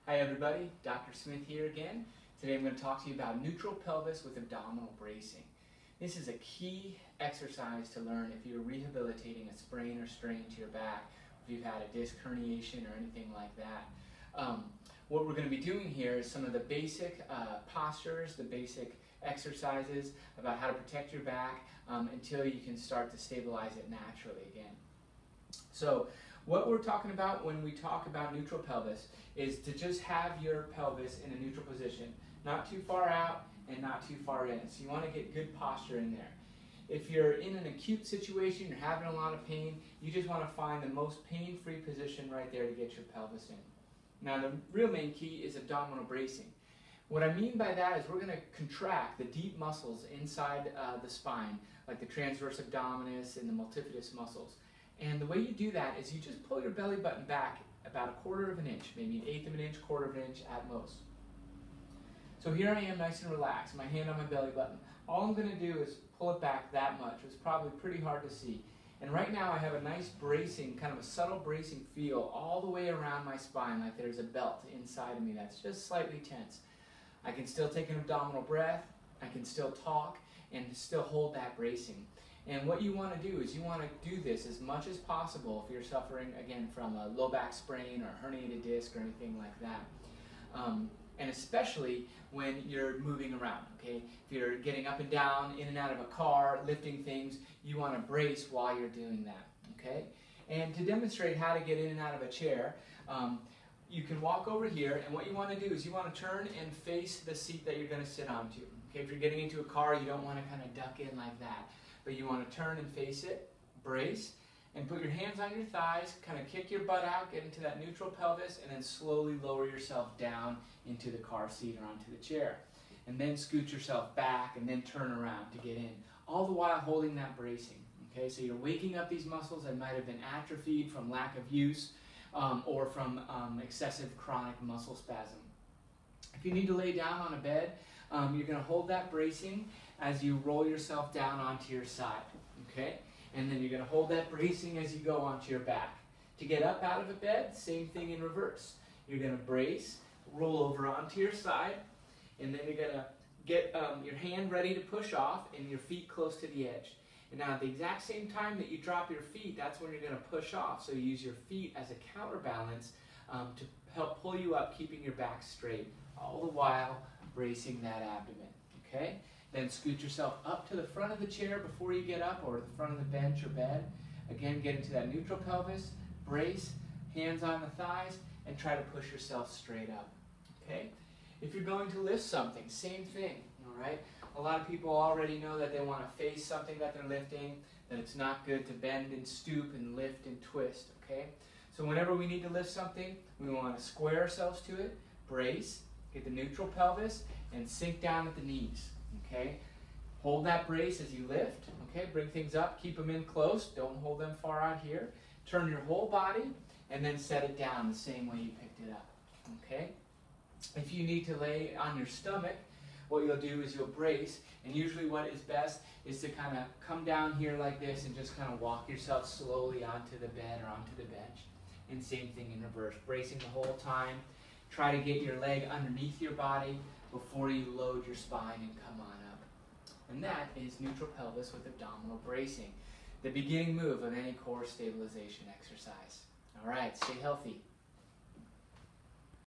Hi everybody, Dr. Smith here again. Today I'm going to talk to you about neutral pelvis with abdominal bracing. This is a key exercise to learn if you're rehabilitating a sprain or strain to your back, if you've had a disc herniation or anything like that. What we're going to be doing here is some of the basic postures, the basic exercises about how to protect your back until you can start to stabilize it naturally again. So what we're talking about when we talk about neutral pelvis is to just have your pelvis in a neutral position, not too far out and not too far in. So you want to get good posture in there. If you're in an acute situation, you're having a lot of pain, you just want to find the most pain-free position right there to get your pelvis in. Now the real main key is abdominal bracing. What I mean by that is we're going to contract the deep muscles inside the spine, like the transverse abdominis and the multifidus muscles. And the way you do that is you just pull your belly button back about 1/4 of an inch, maybe 1/8 of an inch, 1/4 of an inch at most. So here I am nice and relaxed, my hand on my belly button. All I'm going to do is pull it back that much. It's probably pretty hard to see. And right now I have a nice bracing, kind of a subtle bracing feel all the way around my spine, like there's a belt inside of me that's just slightly tense. I can still take an abdominal breath, I can still talk, and still hold that bracing. And what you want to do is you want to do this as much as possible if you're suffering, again, from a low back sprain or herniated disc or anything like that. And especially when you're moving around, okay? If you're getting up and down, in and out of a car, lifting things, you want to brace while you're doing that, okay? And to demonstrate how to get in and out of a chair, you can walk over here, and what you want to do is you want to turn and face the seat that you're going to sit onto. Okay? If you're getting into a car, you don't want to kind of duck in like that. But you want to turn and face it, brace, and put your hands on your thighs, kind of kick your butt out, get into that neutral pelvis, and then slowly lower yourself down into the car seat or onto the chair. And then scoot yourself back and then turn around to get in, all the while holding that bracing. Okay, so you're waking up these muscles that might have been atrophied from lack of use or from excessive chronic muscle spasm. If you need to lay down on a bed, you're going to hold that bracing as you roll yourself down onto your side, okay? And then you're going to hold that bracing as you go onto your back. To get up out of a bed, same thing in reverse. You're going to brace, roll over onto your side, and then you're going to get your hand ready to push off and your feet close to the edge. And now at the exact same time that you drop your feet, that's when you're going to push off. So you use your feet as a counterbalance to help pull you up, keeping your back straight, all the while bracing that abdomen, okay? Then scoot yourself up to the front of the chair before you get up, or the front of the bench or bed. Again, get into that neutral pelvis, brace, hands on the thighs, and try to push yourself straight up, okay? If you're going to lift something, same thing, all right? A lot of people already know that they want to face something that they're lifting, that it's not good to bend and stoop and lift and twist, okay? So whenever we need to lift something, we want to square ourselves to it, brace, get the neutral pelvis, and sink down at the knees. Okay, hold that brace as you lift. Okay, bring things up, keep them in close, don't hold them far out here. Turn your whole body and then set it down the same way you picked it up. Okay, if you need to lay on your stomach, what you'll do is you'll brace, and usually what is best is to kind of come down here like this and just kind of walk yourself slowly onto the bed or onto the bench. And same thing in reverse, bracing the whole time. Try to get your leg underneath your body before you load your spine and come on up. And that is neutral pelvis with abdominal bracing, the beginning move of any core stabilization exercise. All right, stay healthy.